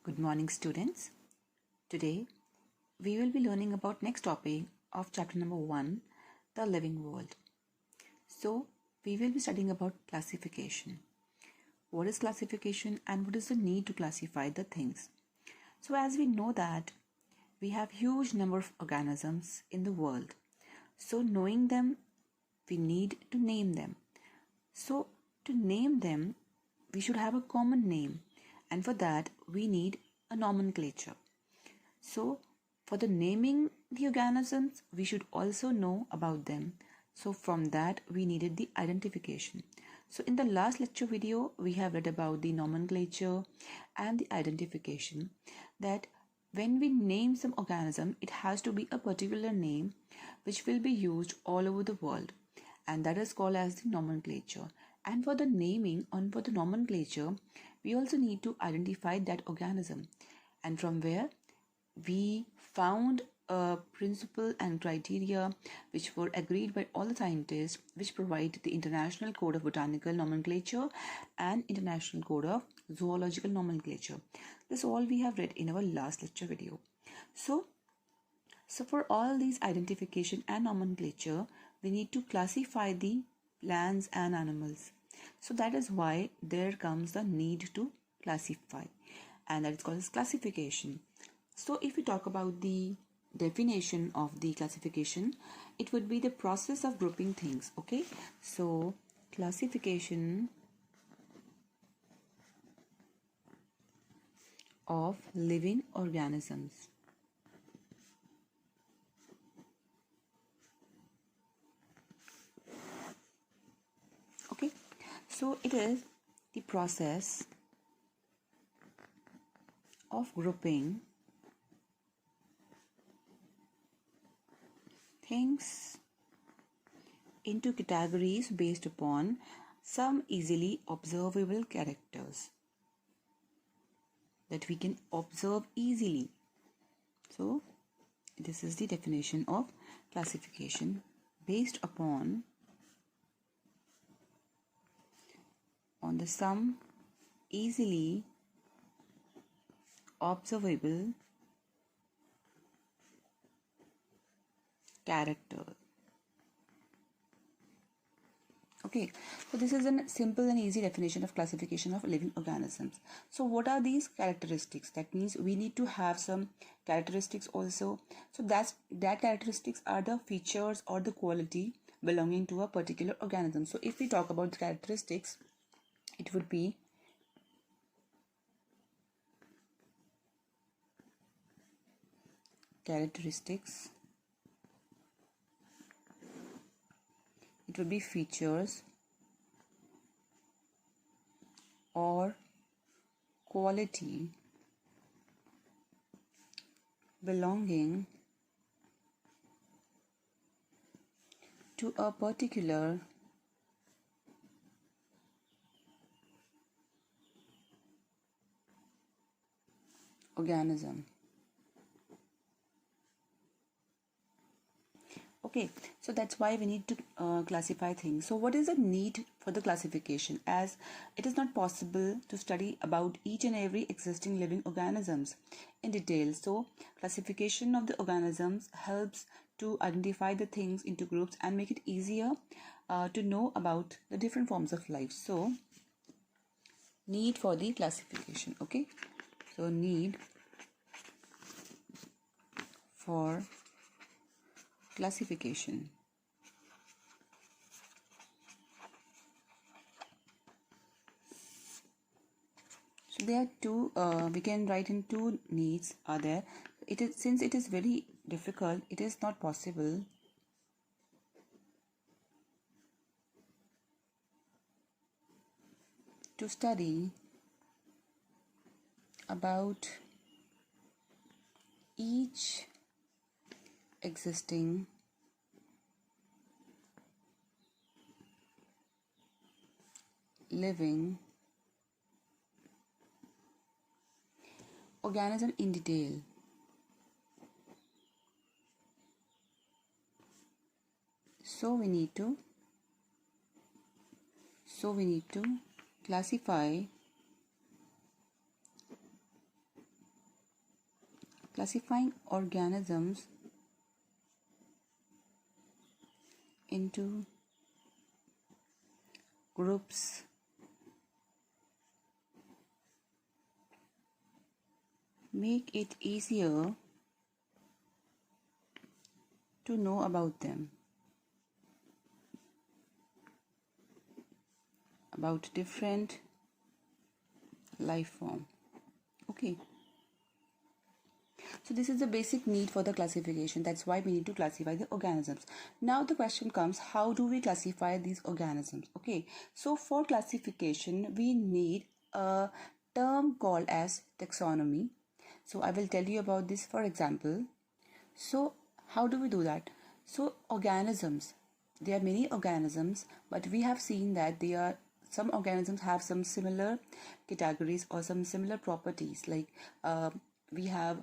Good morning, students. Today we will be learning about next topic of chapter number 1, the living world. So we will be studying about classification. What is classification and what is the need to classify the things? So as we know that we have huge number of organisms in the world. So knowing them, we need to name them. So to name them, we should have a common name, and for that we need a nomenclature. So for the naming the organisms, we should also know about them. So from that we needed the identification. So in the last lecture video, we have read about the nomenclature and the identification, that when we name some organism, it has to be a particular name which will be used all over the world, and that is called as the nomenclature. And for the naming and for the nomenclature, we also need to identify that organism, and from where we found a principle and criteria which were agreed by all the scientists, which provide the International Code of Botanical Nomenclature and International Code of Zoological Nomenclature. This all we have read in our last lecture video. So for all these identification and nomenclature, we need to classify the plants and animals. So that is why there comes the need to classify, and that is called as classification. So if we talk about the definition of the classification, it would be the process of grouping things. Okay, so classification of living organisms. Okay, so it is the process of grouping things into categories based upon some easily observable characters that we can observe easily. So this is the definition of classification, based upon on the some easily observable character. Okay, so this is a simple and easy definition of classification of living organisms. So what are these characteristics? That means we need to have some characteristics also. So that characteristics are the features or the quality belonging to a particular organism. So if we talk about the characteristics, it would be characteristics. It would be features or quality belonging to a particular organism. Okay, so that's why we need to classify things. So what is the need for the classification, as it is not possible to study about each and every existing living organisms in detail. So classification of the organisms helps to identify the things into groups and make it easier to know about the different forms of life. So need for the classification. Okay, so need for classification. So there are two, we can write in two needs are there. It is, since it is very difficult, it is not possible to study about each existing living organism in detail. So we need to classify Classifying organisms into groups make it easier to know about them, about different life form. Okay, so this is the basic need for the classification. That's why we need to classify the organisms. Now the question comes, how do we classify these organisms? Okay, so for classification we need a term called as taxonomy. So I will tell you about this. For example, so how do we do that? So organisms, there are many organisms, but we have seen that some organisms have some similar categories or some similar properties, like we have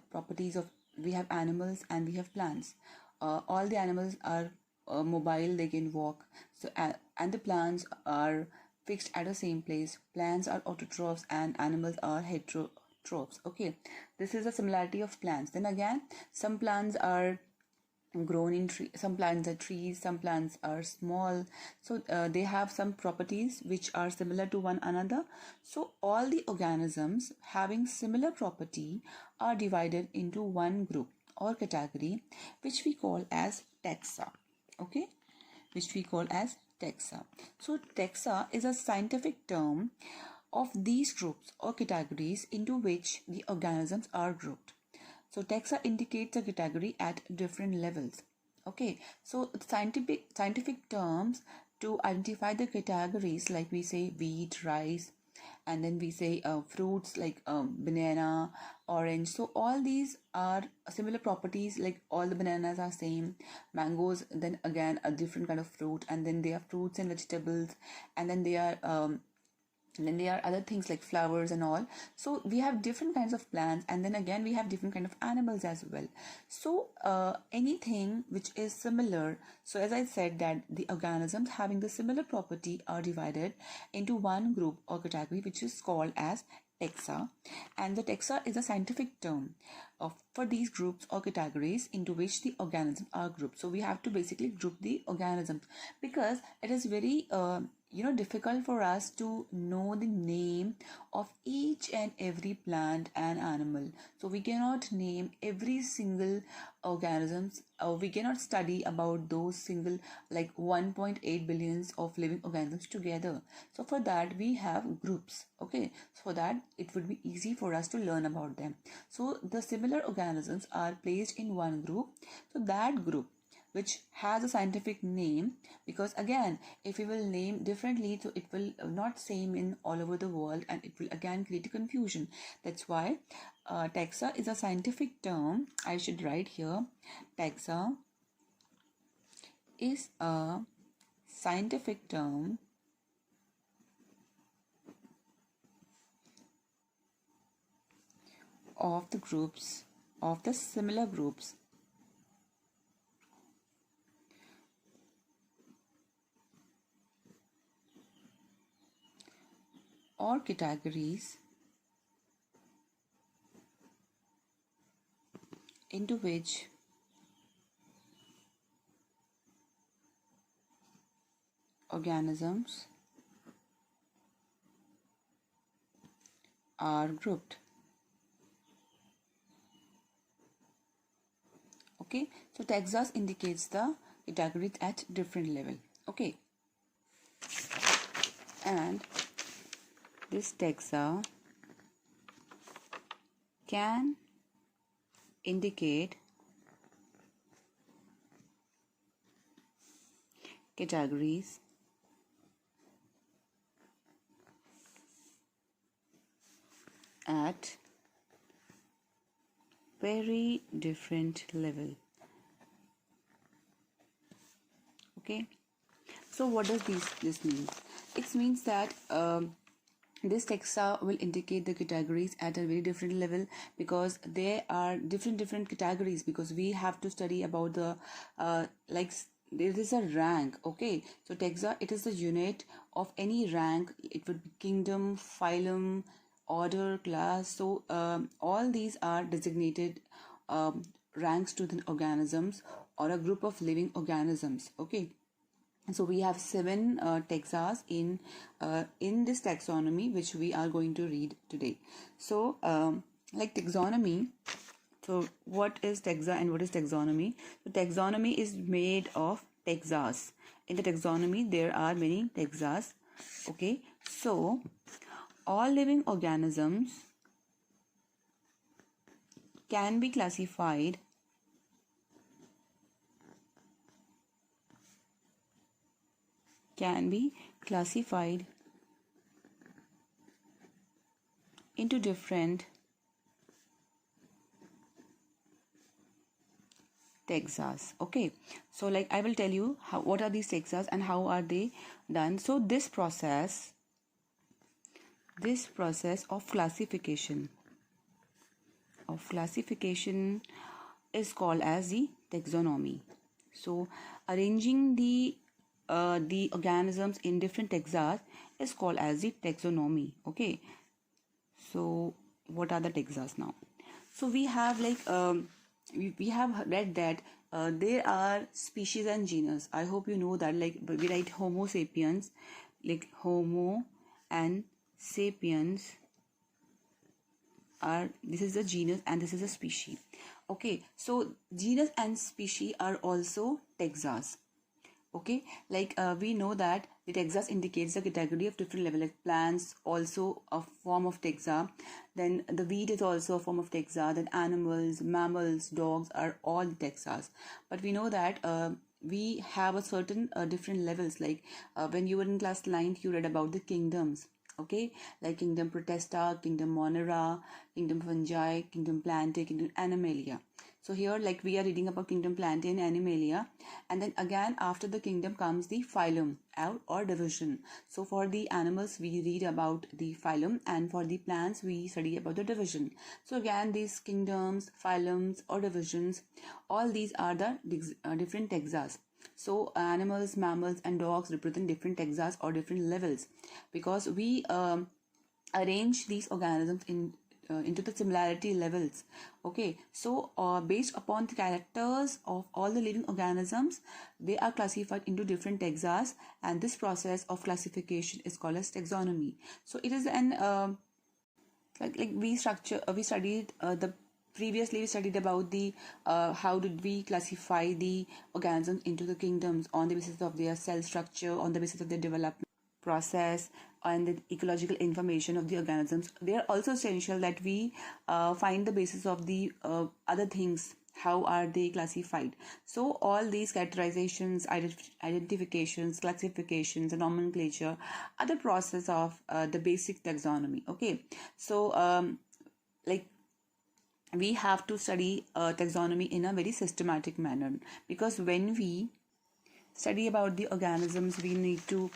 animals and we have plants. All the animals are mobile, they can walk. So and the plants are fixed at the same place. Plants are autotrophs and animals are heterotrophs. Okay, this is a similarity of plants. Then again, some plants are grown in tree, some plants are trees, some plants are small, so they have some properties which are similar to one another. So all the organisms having similar property are divided into one group or category, which we call as taxa. Okay, which we call as taxa. So taxa is a scientific term of these groups or categories into which the organisms are grouped. So taxa indicates a category at different levels. Okay, so scientific terms to identify the categories, like we say wheat, rice, and then we say fruits like banana, orange. So all these are similar properties, like all the bananas are same, mangoes then again a different kind of fruit, and then they are fruits and vegetables, and then they are and then there are other things like flowers and all. So we have different kinds of plants, and then again we have different kind of animals as well. So anything which is similar, so as I said that the organisms having the similar property are divided into one group or category, which is called as taxa. And the taxa is a scientific term for these groups or categories into which the organisms are grouped. So we have to basically group the organisms, because it is very difficult for us to know the name of each and every plant and animal. So we cannot name every single organisms, or we cannot study about those single, like 1.8 billions of living organisms together. So for that we have groups. Okay, so that it would be easy for us to learn about them. So the similar organisms are placed in one group. So that group which has a scientific name, because again if we will name differently, so it will not same in all over the world, and it will again create confusion. That's why taxa is a scientific term. I should write here, taxa is a scientific term of the groups, of the similar groups or categories into which organisms are grouped. Okay, so taxa indicates the categories at different level. Okay, and this taxa can indicate categories at very different level. Okay, so what does this mean? It means that this taxa will indicate the categories at a very different level, because there are different categories, because we have to study about the like there is a rank. Okay, so taxa, it is the unit of any rank. It would be kingdom, phylum, order, class. So all these are designated ranks to the organisms or a group of living organisms. Okay, so we have 7 taxa in this taxonomy, which we are going to read today. So like taxonomy, so what is taxa and what is taxonomy? So taxonomy is made of taxas. In the taxonomy there are many taxas. Okay, so all living organisms can be classified into different taxas. Okay, so like I will tell you what are these taxas and how are they done. So this process of classification is called as the taxonomy. So arranging the organisms in different taxas is called as the taxonomy. Okay, so what are the taxas now? So we have like we have read that there are species and genus. I hope you know that, like we write Homo sapiens, like Homo and sapiens are, this is a genus and this is a species. Okay, so genus and species are also taxas. Okay, like we know that the taxas indicates the category of different level, like plants also a form of taxa, then the weed is also a form of taxa, then animals, mammals, dogs are all taxas. But we know that we have a certain different levels, like when you were in class 9th you read about the kingdoms. Okay, like kingdom Protista, kingdom Monera, kingdom Fungi, kingdom Plantae, kingdom Animalia. So here like we are reading about kingdom Plantae and Animalia, and then again after the kingdom comes the phylum or division. So for the animals we read about the phylum, and for the plants we study about the division. So again these kingdoms, phylums or divisions, all these are the different taxas. So animals, mammals and dogs represent different taxas or different levels, because we arrange these organisms into the similarity levels. Okay, so based upon the characters of all the living organisms, they are classified into different taxas, and this process of classification is called as taxonomy. So it is an like we studied the previously we studied about the how did we classify the organisms into the kingdoms on the basis of their cell structure, on the basis of their development process, and the ecological information of the organisms. They are also essential that we find the basis of the other things, how are they classified. So all these characterizations, identifications, classifications and nomenclature are the process of the basic taxonomy. Okay, so like we have to study taxonomy in a very systematic manner, because when we study about the organisms we need to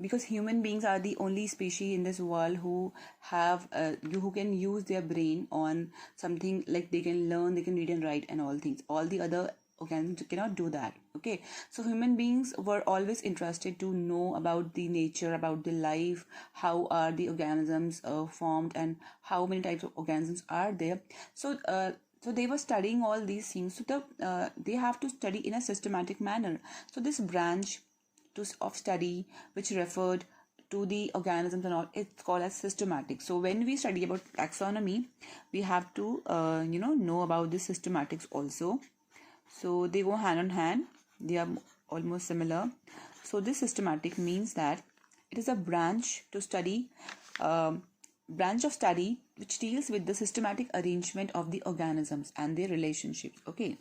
because human beings are the only species in this world who have who can use their brain on something, like they can learn, they can read and write and all things. All the other organisms cannot do that. Okay, so human beings were always interested to know about the nature, about the life, how are the organisms formed and how many types of organisms are there. So they were studying all these things. So they have to study in a systematic manner. So this branch of study which referred to the organisms and all, it's called as systematic. So when we study about taxonomy, we have to know about the systematics also. So they go hand on hand, they are almost similar. So this systematic means that it is a branch to study branch of study which deals with the systematic arrangement of the organisms and their relationships. Okay,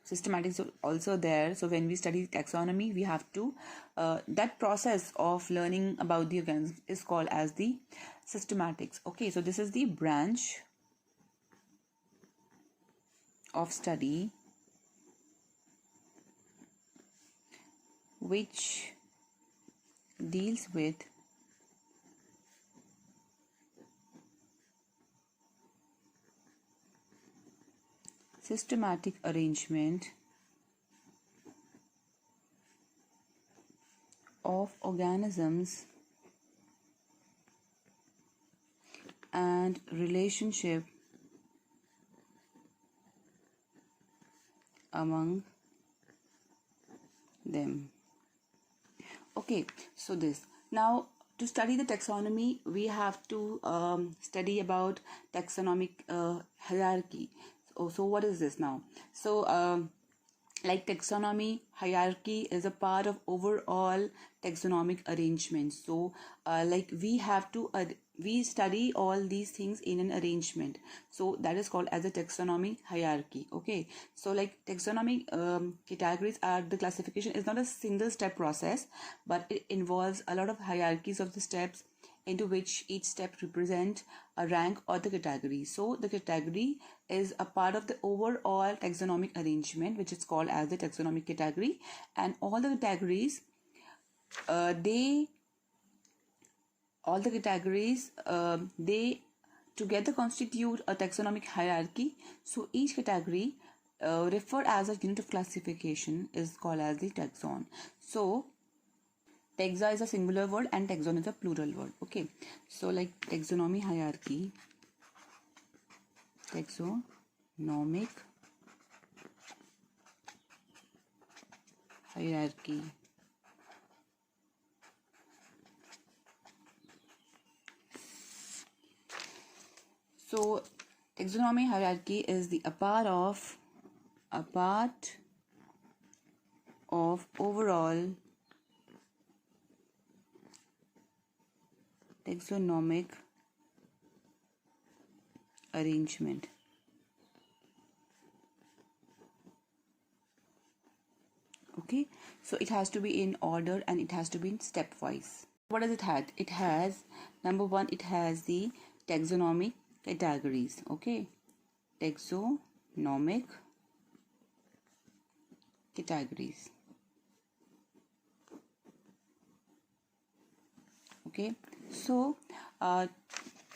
systematic is also there. So when we study taxonomy, we have to that process of learning about the organisms is called as the systematics. Okay, so this is the branch of study which deals with systematic arrangement of organisms and relationship among them. Okay, so this. Now, to study the taxonomy, we have to study about taxonomic hierarchy. So what is this now? So, like taxonomy hierarchy is a part of overall taxonomic arrangement. So like we have to we study all these things in an arrangement, so that is called as a taxonomy hierarchy. Okay, so like taxonomy categories are, the classification is not a single step process, but it involves a lot of hierarchies of the steps, into which each step represent a rank or the category. So the category is a part of the overall taxonomic arrangement, which is called as the taxonomic category. And all the categories they together constitute a taxonomic hierarchy. So each category referred as a unit of classification is called as the taxon. So taxa is a singular word and taxon is a plural word. Okay, so like taxonomy hierarchy, taxonomic hierarchy. So taxonomy hierarchy is the a part of overall taxonomic arrangement. Okay, so it has to be in order and it has to be in stepwise. What does it have? It has, number one, it has the taxonomic categories. Okay, taxonomic categories. Okay, so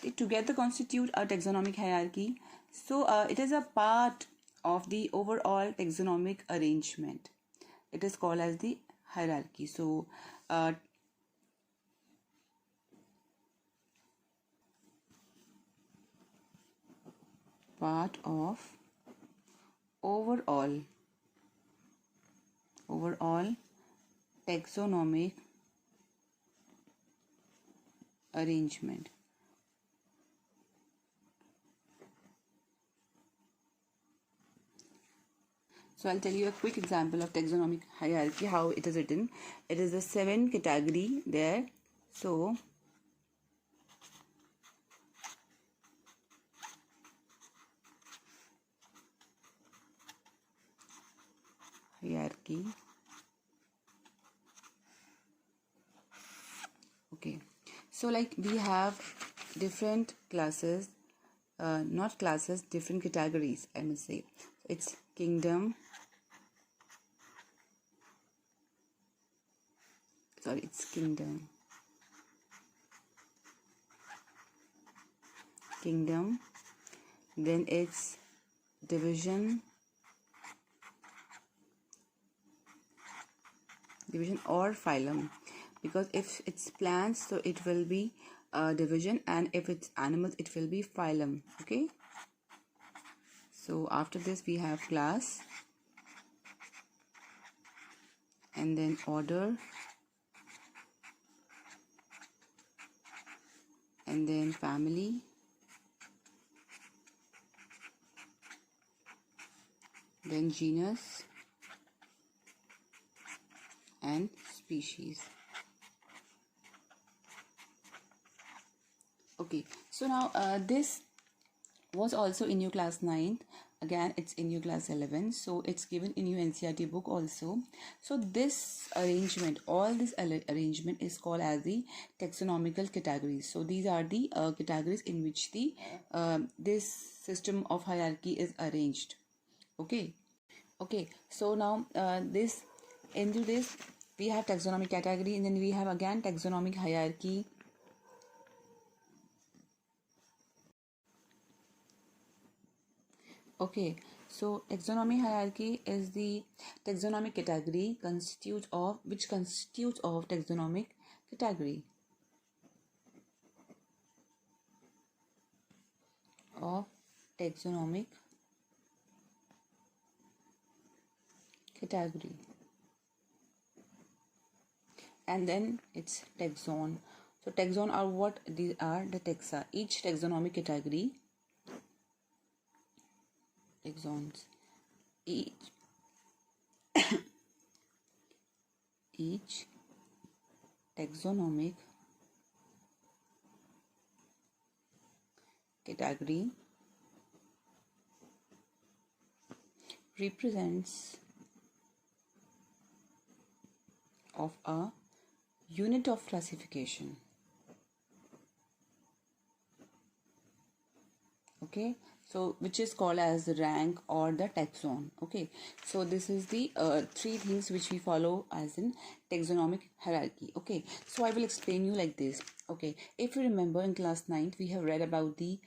it together constitute a taxonomic hierarchy. So it is a part of the overall taxonomic arrangement. It is called as the hierarchy. So part of overall taxonomic arrangement. So I'll tell you a quick example of taxonomic hierarchy, how it is written. It is a 7 category there. So hierarchy. Okay, so like we have different classes, not classes, different categories, I must say. It's kingdom, it's kingdom, then it's division or phylum, because if it's plants, so it will be division, and if it's animals, it will be phylum. Okay, so after this we have class, and then order, and then family, then genus, and species. Okay, so now this was also in your class 9. Again, it's in your class 11, so it's given in your NCERT book also. So this arrangement, all this arrangement is called as the taxonomical categories. So these are the categories in which the this system of hierarchy is arranged. Okay, so now into this we have taxonomic category, and then we have again taxonomic hierarchy. Okay, so taxonomy hierarchy is the taxonomic category which constitutes of taxonomic category of taxonomic category. And then it's taxon. So taxon are what? These are the taxa. Each taxonomic category, taxons, each taxonomic category represents of a unit of classification. Okay, so which is called as the rank or the taxon. Okay, so this is the three things which we follow as in taxonomic hierarchy. Okay, so I will explain you like this. Okay, if you remember in class 9th we have read about the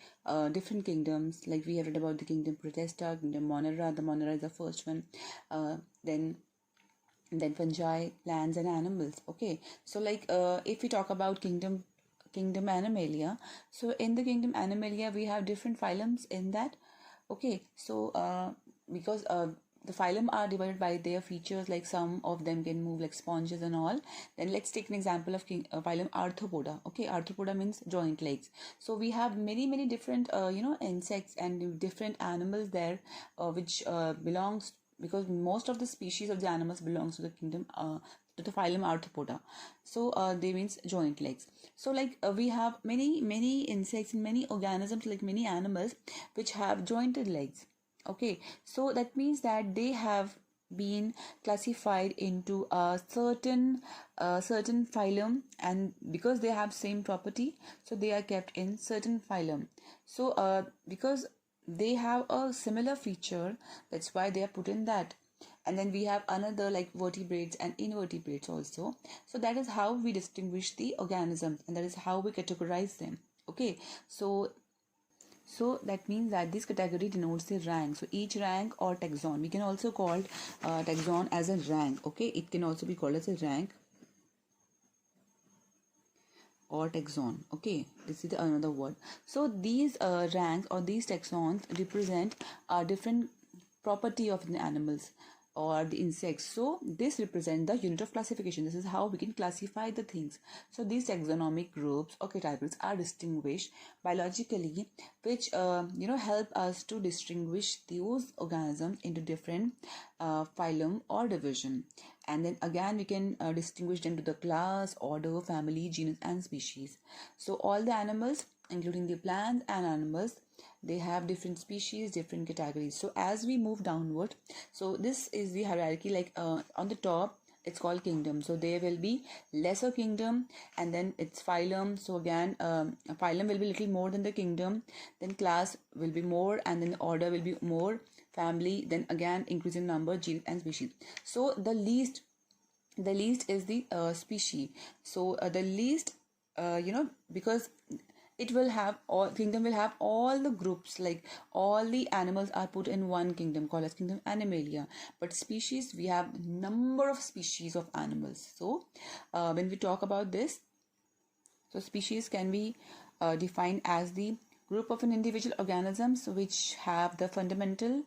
different kingdoms, like we have read about the kingdom Protesta, kingdom Monera. The Monera is the first one. Then fungi, plants and animals. Okay, so like if we talk about kingdom Animalia, so in the kingdom Animalia we have different phylums in that. Okay, so because the phylum are divided by their features, like some of them can move like sponges and all. Then let's take an example of phylum Arthropoda. Okay, Arthropoda means joint legs. So we have many different insects and different animals there, which belongs, because most of the species of the animals belongs to the kingdom to the phylum Arthropoda. So they means joint legs. So like we have many insects and many organisms, like many animals which have jointed legs. Okay, so that means that they have been classified into a certain phylum, and because they have same property, so they are kept in certain phylum. So because they have a similar feature, that's why they are put in that. And then we have another like vertebrates and invertebrates also. So that is how we distinguish the organisms, and that is how we categorize them. Okay, so that means that this category denotes the rank. So each rank or taxon, we can also call taxon as a rank. Okay, it can also be called as a rank or taxon. Okay, this is another word. So these ranks or these taxons represent a different property of the animals or the insects. So this represents the unit of classification. This is how we can classify the things. So these taxonomic groups or categories are distinguished biologically, which help us to distinguish those organisms into different phylum or division. And then again we can distinguish them to the class, order, family, genus and species. So all the animals, including the plants and animals, they have different species, different categories. So as we move downward, so this is the hierarchy, like on the top it's called kingdom. So there will be lesser kingdom, and then it's phylum. So again a phylum will be little more than the kingdom, then class will be more, and then order will be more, family, then again increasing number, genus and species. So the least is the species. So the least because it will have all, kingdom will have all the groups, like all the animals are put in one kingdom called as kingdom Animalia. But species, we have number of species of animals. So when we talk about this, so species can be defined as the group of an individual organisms which have the fundamental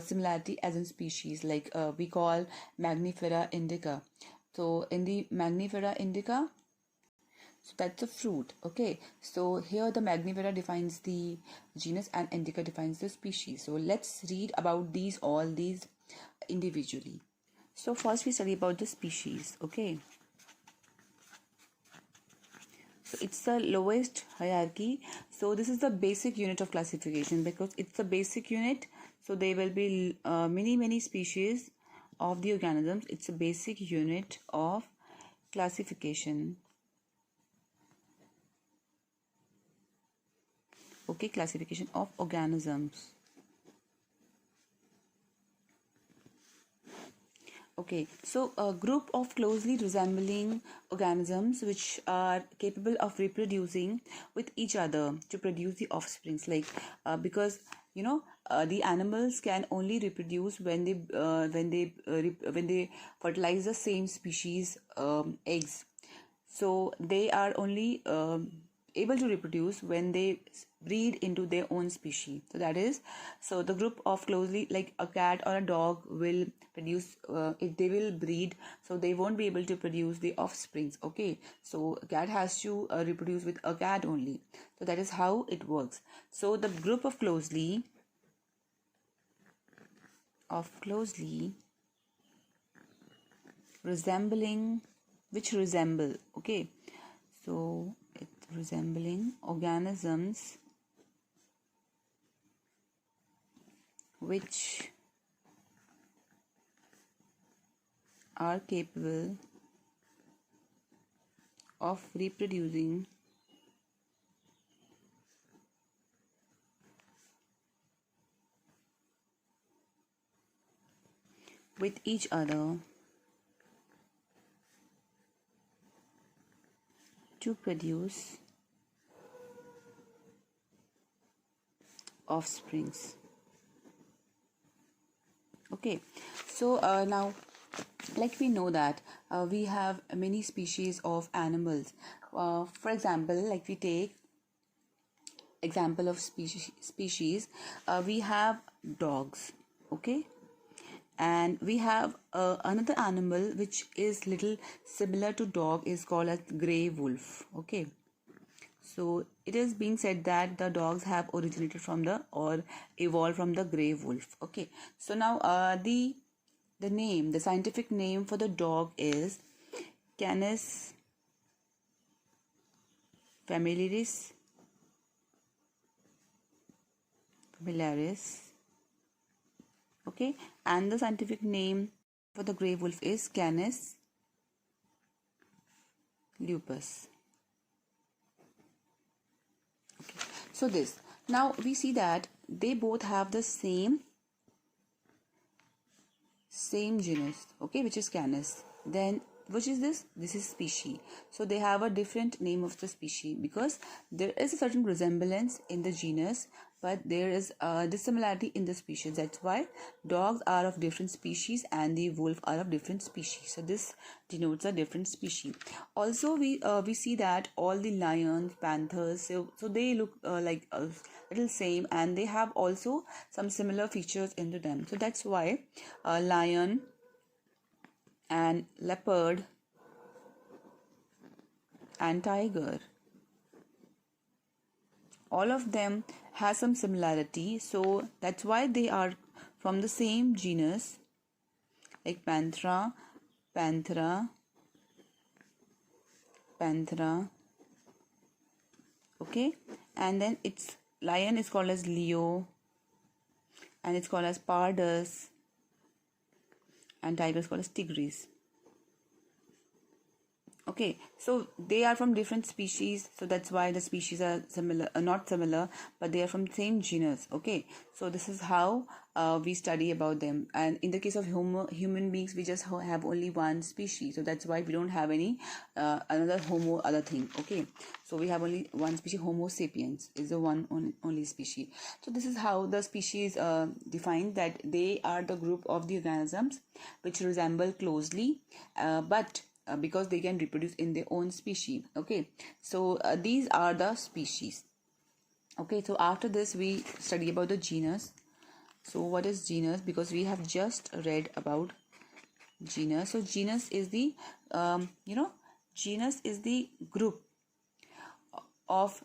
similarity as in species, like we call Magnifera indica. So in the Magnifera indica, so that's a fruit. Okay, so here the Magnifera defines the genus and indica defines the species. So let's read about all these individually. So first we study about the species. Okay, so it's the lowest hierarchy. So this is the basic unit of classification, because it's the basic unit. So there will be many species of the organisms. It's a basic unit of classification. Okay, classification of organisms. Okay, so a group of closely resembling organisms which are capable of reproducing with each other to produce the offsprings, like because the animals can only reproduce when they fertilize the same species eggs. So they are only able to reproduce when they breed into their own species. So that is, so the group of closely, like a cat or a dog will produce, if they will breed, so they won't be able to produce the offsprings. Okay, so a cat has to reproduce with a cat only. So that is how it works. So the group of closely resembling, which resemble, okay, so it's resembling organisms which are capable of reproducing with each other to produce offsprings. Okay, so now, like we know that we have many species of animals. For example, like we take example of species, we have dogs. Okay, and we have another animal which is little similar to dog, is called as gray wolf. Okay, so it is being said that the dogs have originated from the, or evolved from the gray wolf. Okay, so now the scientific name for the dog is Canis familiaris. Okay, and the scientific name for the gray wolf is Canis lupus. Okay, so this, now we see that they both have the same genus, okay, which is Canis. Then which is this? This is species. So they have a different name of the species because there is a certain resemblance in the genus, but there is a dissimilarity in the species. That's why dogs are of different species and the wolf are of different species. So this denotes a different species. Also, we see that all the lions, panthers, so they look like a little same, and they have also some similar features into them. So that's why lion and leopard and tiger, all of them has some similarity. So that's why they are from the same genus, like panthera, okay, and then its lion is called as Leo, and it's called as Pardus, and tiger is called as Tigris. Okay, so they are from different species, so that's why the species are similar, not similar, but they are from same genus. Okay, so this is how we study about them. And in the case of human beings, we just have only one species, so that's why we don't have any another other thing. Okay, so we have only one species. Homo sapiens is the only species. So this is how the species defined, that they are the group of the organisms which resemble closely, but because they can reproduce in their own species. Okay, so these are the species. Okay, so after this we study about the genus. So what is genus? Because we have just read about genus. So genus is the genus is the group of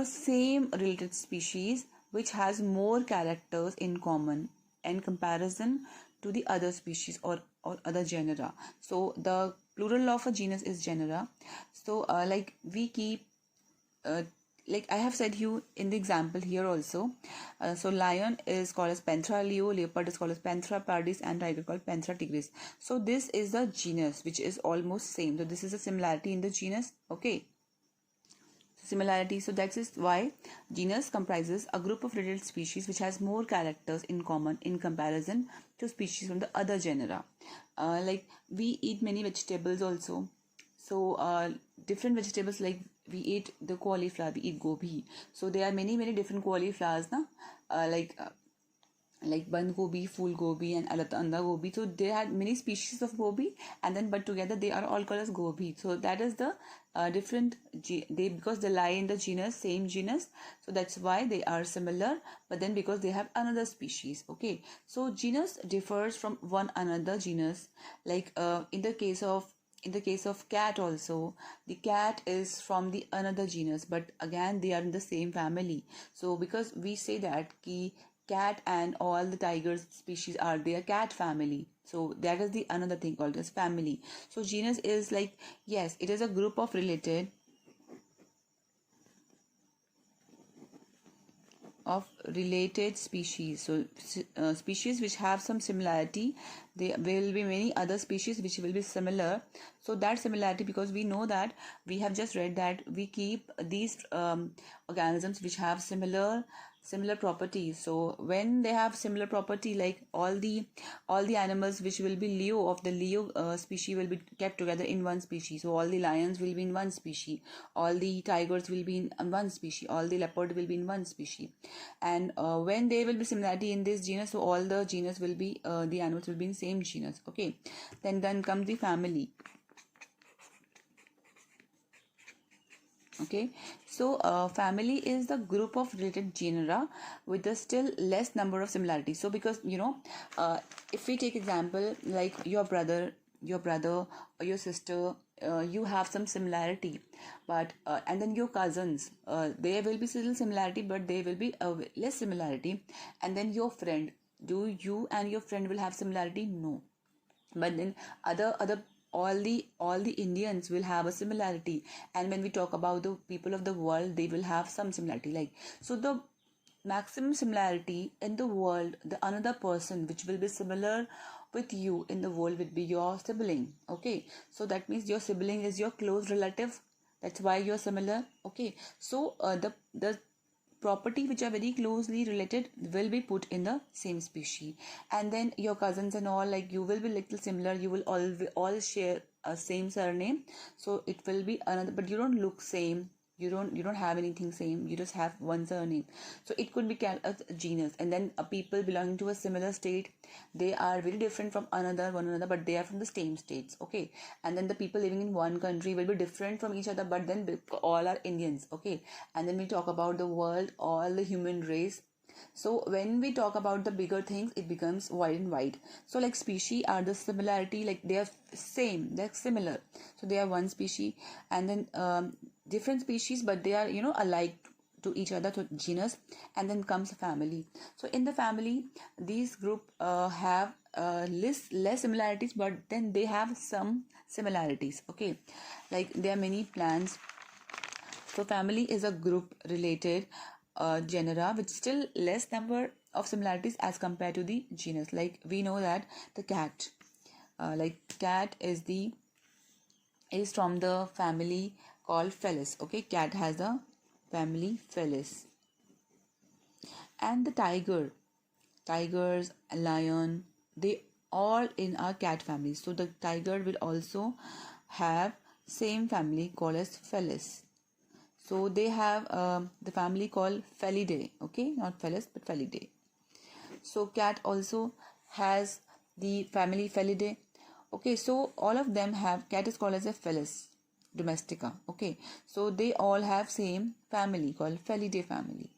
same related species which has more characters in common in comparison to the other species or other genera. So the plural of a genus is genera. So like we keep like I have said you in the example here also. So lion is called as Panthera leo, leopard is called as Panthera pardis, and tiger called Panthera tigris. So this is the genus which is almost same. So this is a similarity in the genus. Okay, similarity. So that is why genus comprises a group of related species which has more characters in common in comparison to species from the other genera. Like we eat many vegetables also. So different vegetables, like we eat the cauliflower, we eat gobi. So there are many different cauliflowers, na? like band gobi, fool gobi, and anda gobi. So they had many species of gobi, and then but together they are all called as gobi. So that is the different they, because they lie in the genus, same genus, so that's why they are similar. But then because they have another species, okay, so genus differs from one another genus. Like in the case of cat also, the cat is from the another genus, but again they are in the same family. So because we say that ki cat and all the tigers species are their cat family, so that is the another thing called as family. So genus is like, yes, it is a group of related species. So species which have some similarity, there will be many other species which will be similar. So that similarity, because we know that we have just read that we keep these organisms which have similar properties. So when they have similar property, like all the animals which will be leo of the leo species will be kept together in one species. So all the lions will be in one species, all the tigers will be in one species, all the leopard will be in one species. And when there will be similarity in this genus, so all the genus will be the animals will be in same genus, okay. Then comes the family. Okay, so family is the group of related genera with a still less number of similarities. So because if we take example like your brother or your sister, you have some similarity, but and then your cousins, there will be still similarity, but there will be less similarity. And then your friend, do you and your friend will have similarity? No. But then other all the Indians will have a similarity. And when we talk about the people of the world, they will have some similarity. Like, so the maximum similarity in the world, the another person which will be similar with you in the world would be your sibling, okay. So that means your sibling is your close relative, that's why you're similar, okay. So the property which are very closely related will be put in the same species. And then your cousins and all, like, you will be little similar, you will all share a same surname, so it will be another, but you don't look same, you don't have anything same, you just have one surname. So it could be called a genus. And then people belonging to a similar state, they are very different from one another, but they are from the same states, okay. And then the people living in one country will be different from each other, but then all are Indians, okay. And then we talk about the world, all the human race. So when we talk about the bigger things, it becomes wide and wide. So like species are the similarity, like they are same, they're similar, so they are one species. And then different species, but they are alike to each other, to genus. And then comes family. So in the family, these group have less similarities, but then they have some similarities, okay. Like there are many plants. So family is a group related genera with still less number of similarities as compared to the genus. Like we know that the cat, like cat is from the family called Felis. Okay, cat has a family Felis. And the tigers, lion, they all in our cat family. So the tiger will also have same family called as Felis. So they have the family called Felidae, okay, not Felis but Felidae. So cat also has the family Felidae. Okay, so all of them have, cat is called as a Felis domestica, okay. So they all have same family called Felidae family.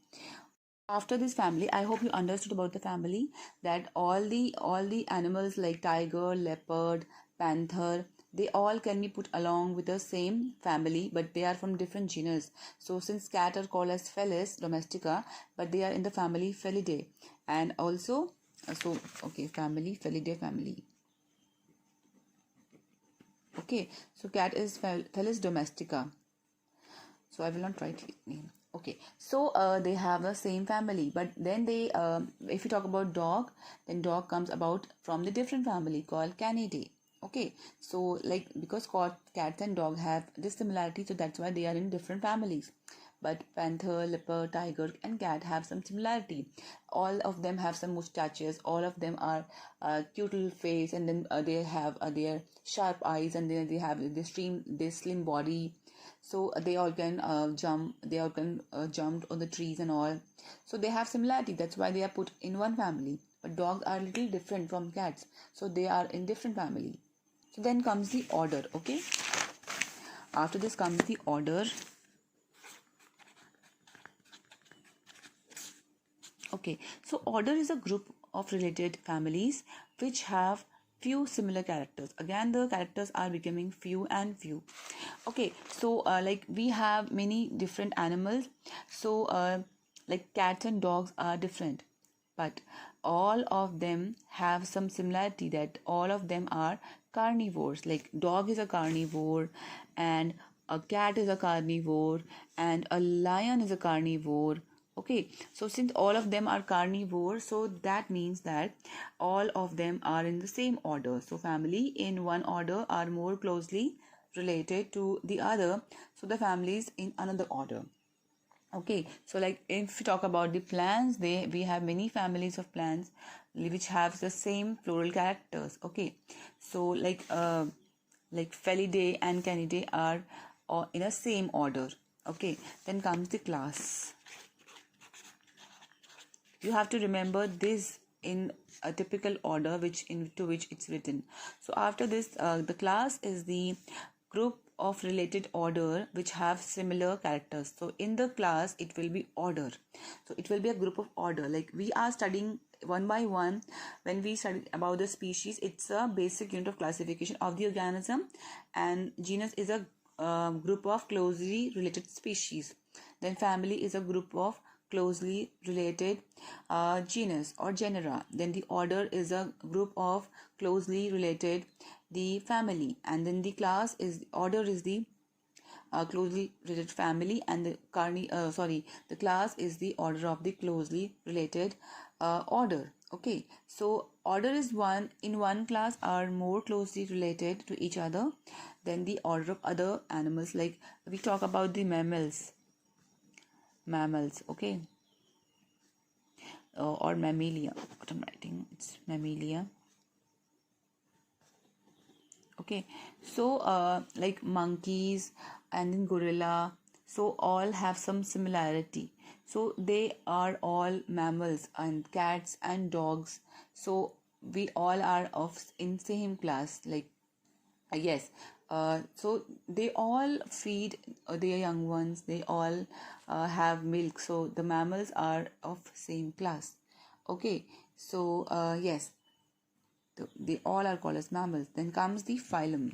After this family, I hope you understood about the family, that all the animals like tiger, leopard, panther, they all can be put along with the same family, but they are from different genus. So since cat are called as Felis domestica, but they are in the family Felidae. And also okay, family Felidae family. Okay, so cat is Felis domestica. So I will not write name. Okay, so they have the same family, but then they if you talk about dog, then dog comes about from the different family called Canidae. Okay, so like because cats and dog have this similarity, so that's why they are in different families. But panther, leopard, tiger, and cat have some similarity. All of them have some mustaches. All of them are cute little face, and then they have their sharp eyes, and then they have this slim body. So they all can jump. They all can jump on the trees and all. So they have similarity. That's why they are put in one family. But dogs are little different from cats, so they are in different family. So then comes the order. Okay. After this comes the order. Okay, so order is a group of related families which have few similar characters. Again, the characters are becoming few and few. Okay, so like we have many different animals. So like cats and dogs are different, but all of them have some similarity, that all of them are carnivores. Like dog is a carnivore, and a cat is a carnivore, and a lion is a carnivore. Okay, so since all of them are carnivores, so that means that all of them are in the same order. So family in one order are more closely related to the other, so the families in another order. Okay, so like if we talk about the plants, we have many families of plants which have the same floral characters. Okay, so like Felidae and Canidae are in a same order. Okay, then comes the class. You have to remember this in a typical order into which it's written. So after this, the class is the group of related order which have similar characters. So in the class it will be order, so it will be a group of order. Like we are studying one by one. When we study about the species, it's a basic unit of classification of the organism, and genus is a group of closely related species. Then family is a group of closely related genus or genera. Then the order is a group of closely related the family, and then the class is order is the closely related family, and the class is the order of the closely related order. Okay, so order is one in one class are more closely related to each other than the order of other animals. Like we talk about the mammals. Okay, or mammalia. What I'm writing, it's mammalia. Okay, so like monkeys and then gorilla, so all have some similarity. So they are all mammals, and cats and dogs, so we all are of in same class. Like yes, so they all feed their young ones, they all have milk, so the mammals are of same class. Okay, so yes, they all are called as mammals. Then comes the phylum.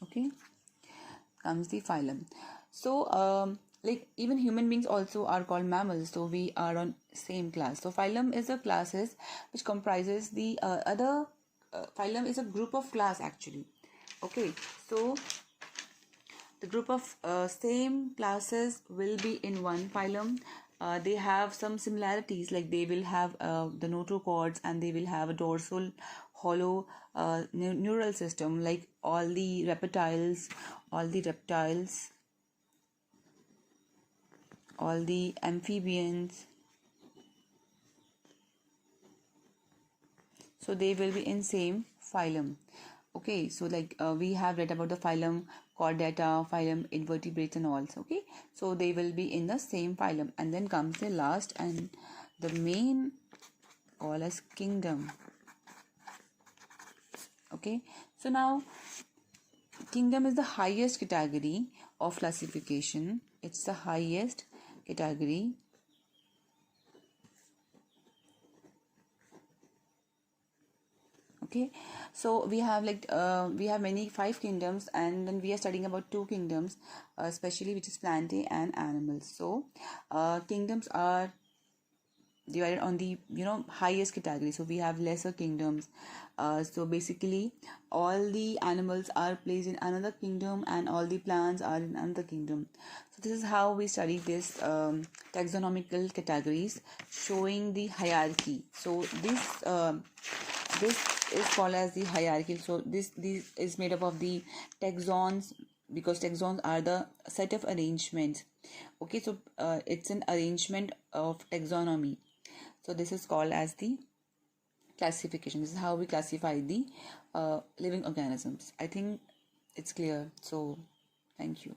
Okay, comes the phylum. So like even human beings also are called mammals, so we are on same class. So phylum is a classes which comprises the other phylum is a group of class actually. Okay, so the group of same classes will be in one phylum. They have some similarities, like they will have the notochords, and they will have a dorsal hollow neural system, like all the reptiles, all the amphibians. So they will be in same phylum. Okay, so like we have read about the phylum Chordata, phylum Invertebrates and all. Okay, so they will be in the same phylum. And then comes the last and the main, called as kingdom. Okay, so now kingdom is the highest category of classification. It's the highest category. Okay, so we have we have many 5 kingdoms, and then we are studying about 2 kingdoms, especially which is plantae and animals. So kingdoms are divided on the highest category. So we have lesser kingdoms. So basically all the animals are placed in another kingdom, and all the plants are in another kingdom. So this is how we study this taxonomical categories, showing the hierarchy. So this is called as the hierarchy. So this is made up of the taxons, because taxons are the set of arrangements. Okay, so it's an arrangement of taxonomy. So this is called as the classification. This is how we classify the living organisms. I think it's clear. So, thank you.